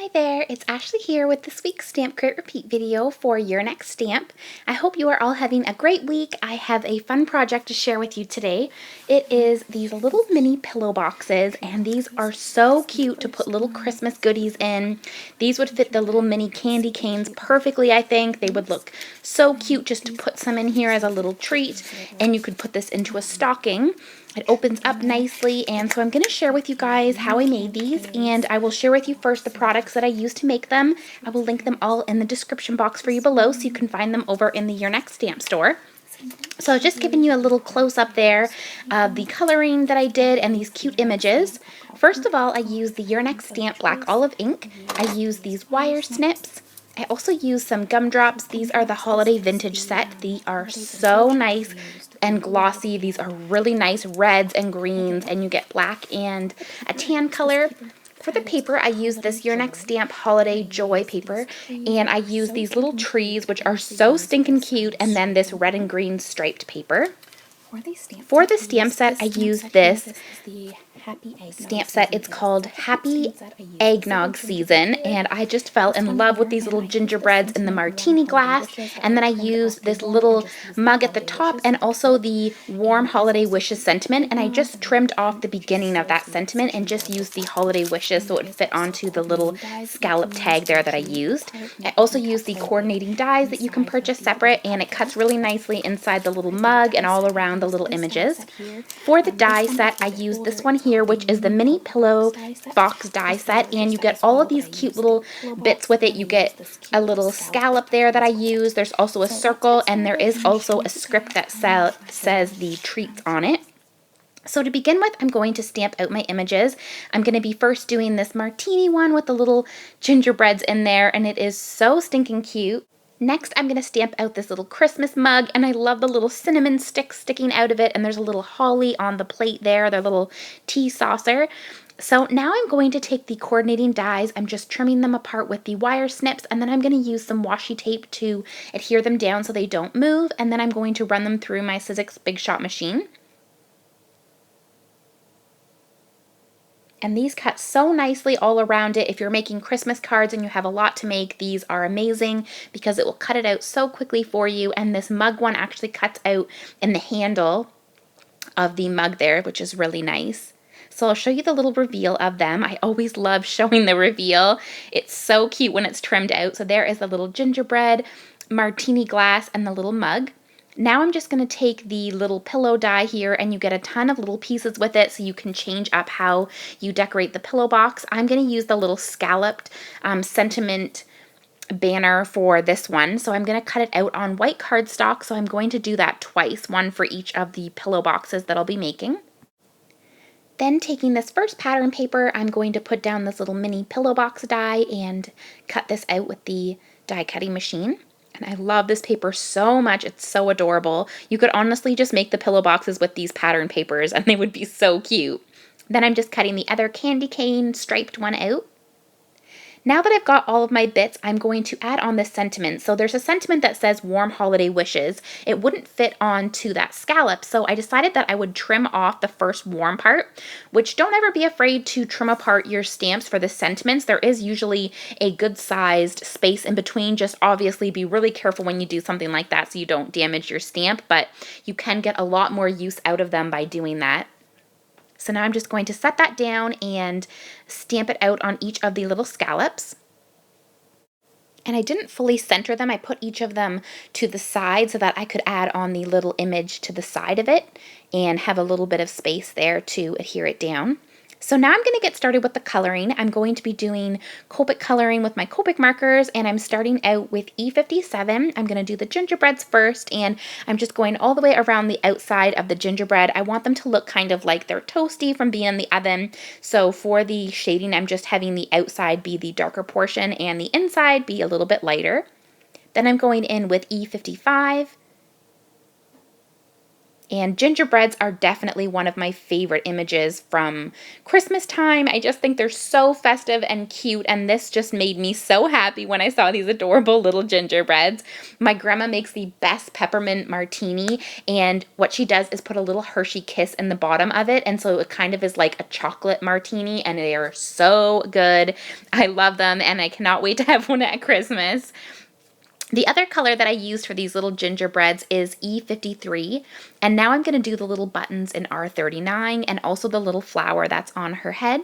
Hi there, it's Ashley here with this week's Stamp Create Repeat video for your next stamp. I hope you are all having a great week. I have a fun project to share with you today. It is these little mini pillow boxes, and these are so cute to put little Christmas goodies in. These would fit the little mini candy canes perfectly, I think. They would look so cute just to put some in here as a little treat, and you could put this into a stocking. It opens up nicely, and so I'm going to share with you guys how I made these, and I will share with you first the products that I used to make them. I will link them all in the description box for you below so you can find them over in the Your Next Stamp store. So I've just given you a little close-up there of the coloring that I did and these cute images. First of all, I used the Your Next Stamp Black Olive ink. I used these wire snips. I also used some gumdrops. These are the holiday vintage set. They are so nice and glossy. These are really nice reds and greens, and you get black and a tan color. For the paper, I used this Your Next Stamp Holiday Joy paper, and I used these little trees, which are so stinking cute, and then this red and green striped paper. For the stamp set, I used this stamp set. It's called Happy Eggnog Season, and I just fell in love with these little gingerbreads in the martini glass. And then I used this little mug at the top and also the warm holiday wishes sentiment, and I just trimmed off the beginning of that sentiment and just used the holiday wishes so it would fit onto the little scallop tag there that I used. I also used the coordinating dies that you can purchase separate, and it cuts really nicely inside the little mug and all around the little images. For the die set, I used this one here, which is the mini pillow box die set, and you get all of these cute little bits with it. You get a little scallop there that I use. There's also a circle, and there is also a script that says the treats on it. So to begin with, I'm going to stamp out my images. I'm going to be first doing this martini one with the little gingerbreads in there, and it is so stinking cute. Next, I'm going to stamp out this little Christmas mug, and I love the little cinnamon sticks sticking out of it, and there's a little holly on the plate there, their little tea saucer. So now I'm going to take the coordinating dies. I'm just trimming them apart with the wire snips, and then I'm going to use some washi tape to adhere them down so they don't move, and then I'm going to run them through my Sizzix Big Shot machine. And these cut so nicely all around it. If you're making Christmas cards and you have a lot to make, these are amazing because it will cut it out so quickly for you. And this mug one actually cuts out in the handle of the mug there, which is really nice. So I'll show you the little reveal of them. I always love showing the reveal. It's so cute when it's trimmed out. So there is the little gingerbread, martini glass, and the little mug. Now I'm just going to take the little pillow die here, and you get a ton of little pieces with it so you can change up how you decorate the pillow box. I'm going to use the little scalloped sentiment banner for this one. So I'm going to cut it out on white cardstock. So I'm going to do that twice, one for each of the pillow boxes that I'll be making. Then taking this first pattern paper, I'm going to put down this little mini pillow box die and cut this out with the die cutting machine. And I love this paper so much. It's so adorable. You could honestly just make the pillow boxes with these pattern papers and they would be so cute. Then I'm just cutting the other candy cane striped one out. Now that I've got all of my bits, I'm going to add on this sentiment. So there's a sentiment that says warm holiday wishes. It wouldn't fit onto that scallop, so I decided that I would trim off the first warm part, which don't ever be afraid to trim apart your stamps for the sentiments. There is usually a good sized space in between. Just obviously be really careful when you do something like that so you don't damage your stamp, but you can get a lot more use out of them by doing that. So now I'm just going to set that down and stamp it out on each of the little scallops. And I didn't fully center them. I put each of them to the side so that I could add on the little image to the side of it and have a little bit of space there to adhere it down. So now I'm going to get started with the coloring. I'm going to be doing Copic coloring with my Copic markers, and I'm starting out with E57. I'm going to do the gingerbreads first, and I'm just going all the way around the outside of the gingerbread. I want them to look kind of like they're toasty from being in the oven. So for the shading, I'm just having the outside be the darker portion and the inside be a little bit lighter. Then I'm going in with E55. And gingerbreads are definitely one of my favorite images from Christmas time. I just think they're so festive and cute, and this just made me so happy when I saw these adorable little gingerbreads. My grandma makes the best peppermint martini, and what she does is put a little Hershey Kiss in the bottom of it, and so it kind of is like a chocolate martini, and they are so good. I love them, and I cannot wait to have one at Christmas. The other color that I used for these little gingerbreads is E53, and now I'm going to do the little buttons in R39 and also the little flower that's on her head.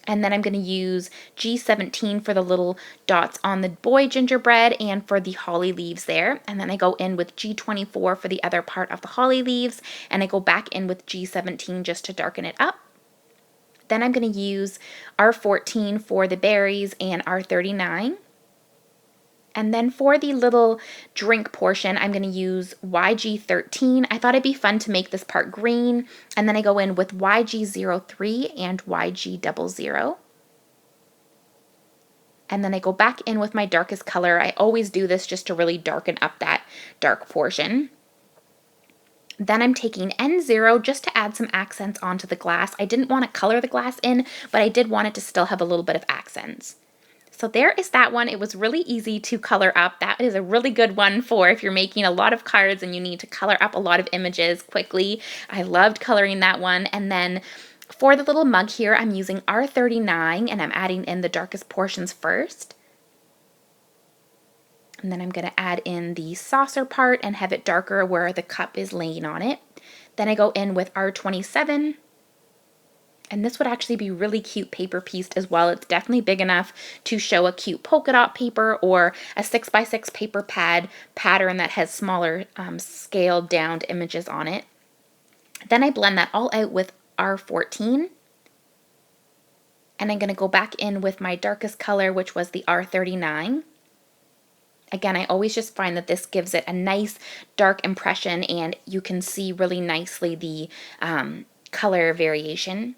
And then I'm going to use G17 for the little dots on the boy gingerbread and for the holly leaves there. And then I go in with G24 for the other part of the holly leaves, and I go back in with G17 just to darken it up. Then I'm going to use R14 for the berries and R39. And then for the little drink portion, I'm going to use YG13. I thought it'd be fun to make this part green. And then I go in with YG03 and YG00. And then I go back in with my darkest color. I always do this just to really darken up that dark portion. Then I'm taking N0 just to add some accents onto the glass. I didn't want to color the glass in, but I did want it to still have a little bit of accents. So there is that one. It was really easy to color up. That is a really good one for if you're making a lot of cards and you need to color up a lot of images quickly. I loved coloring that one. And then for the little mug here, I'm using R39 and I'm adding in the darkest portions first. And then I'm going to add in the saucer part and have it darker where the cup is laying on it. Then I go in with R27. And this would actually be really cute paper pieced as well. It's definitely big enough to show a cute polka dot paper or a 6x6 paper pad pattern that has smaller scaled down images on it. Then I blend that all out with R14. And I'm going to go back in with my darkest color, which was the R39. Again, I always just find that this gives it a nice dark impression, and you can see really nicely the color variation.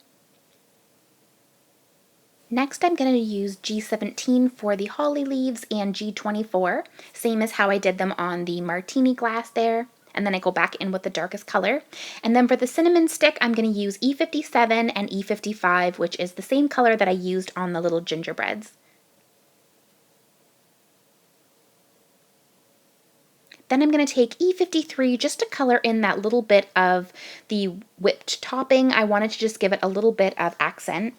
Next, I'm going to use G17 for the holly leaves and G24, same as how I did them on the martini glass there. And then I go back in with the darkest color. And then for the cinnamon stick, I'm going to use E57 and E55, which is the same color that I used on the little gingerbreads. Then I'm going to take E53 just to color in that little bit of the whipped topping. I wanted to just give it a little bit of accent.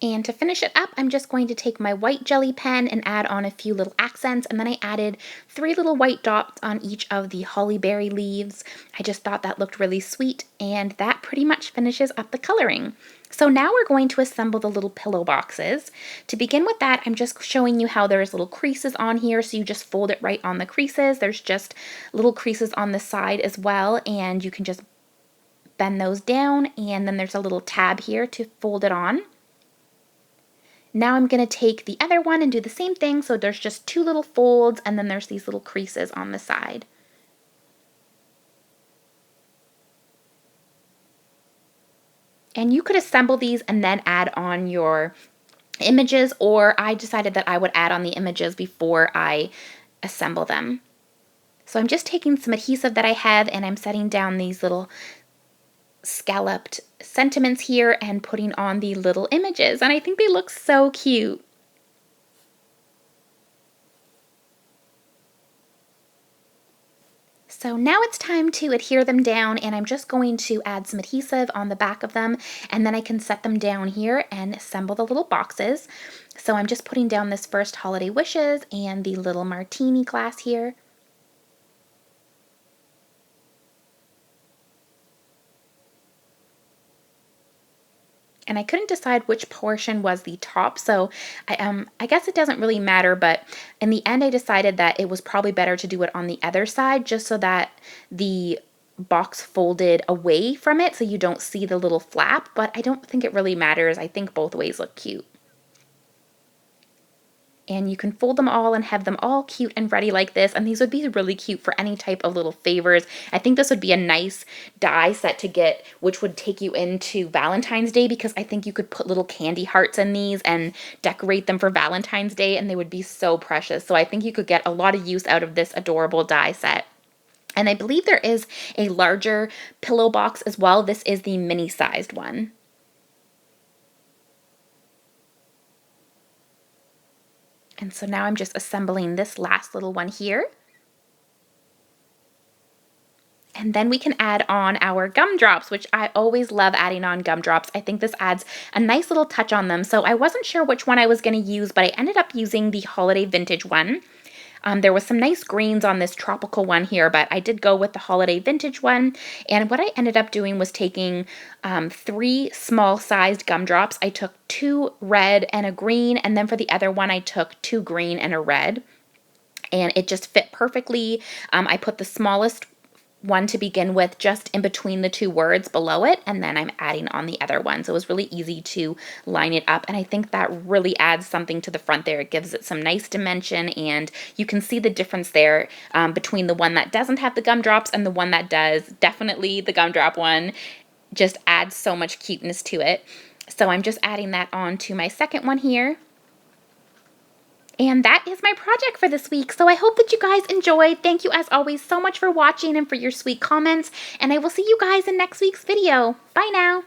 And to finish it up, I'm just going to take my white jelly pen and add on a few little accents, and then I added 3 little white dots on each of the holly berry leaves. I just thought that looked really sweet, and that pretty much finishes up the coloring. So now we're going to assemble the little pillow boxes. To begin with that, I'm just showing you how there's little creases on here, so you just fold it right on the creases. There's just little creases on the side as well, and you can just bend those down, and then there's a little tab here to fold it on. Now I'm going to take the other one and do the same thing, so there's just 2 little folds and then there's these little creases on the side. And you could assemble these and then add on your images, or I decided that I would add on the images before I assemble them. So I'm just taking some adhesive that I have and I'm setting down these little scalloped sentiments here and putting on the little images, and I think they look so cute. So now it's time to adhere them down, and I'm just going to add some adhesive on the back of them, and then I can set them down here and assemble the little boxes. So I'm just putting down this first holiday wishes and the little martini glass here. And I couldn't decide which portion was the top, so I guess it doesn't really matter, but in the end I decided that it was probably better to do it on the other side just so that the box folded away from it so you don't see the little flap, but I don't think it really matters. I think both ways look cute. And you can fold them all and have them all cute and ready like this, and these would be really cute for any type of little favors. I think this would be a nice die set to get, which would take you into Valentine's Day, because I think you could put little candy hearts in these and decorate them for Valentine's Day, and they would be so precious. So I think you could get a lot of use out of this adorable die set. And I believe there is a larger pillow box as well. This is the mini-sized one. And so now I'm just assembling this last little one here. And then we can add on our gumdrops, which I always love adding on gumdrops. I think this adds a nice little touch on them. So I wasn't sure which one I was going to use, but I ended up using the holiday vintage one. There was some nice greens on this tropical one here, but I did go with the holiday vintage one. And what I ended up doing was taking 3 small-sized gumdrops. I took 2 red and a green, and then for the other one, I took 2 green and a red. And it just fit perfectly. I put the smallest one to begin with just in between the 2 words below it, and then I'm adding on the other one. So it was really easy to line it up, and I think that really adds something to the front there. It gives it some nice dimension, and you can see the difference there between the one that doesn't have the gumdrops and the one that does. Definitely the gumdrop one just adds so much cuteness to it. So I'm just adding that on to my second one here. And that is my project for this week. So I hope that you guys enjoyed. Thank you as always so much for watching and for your sweet comments. And I will see you guys in next week's video. Bye now.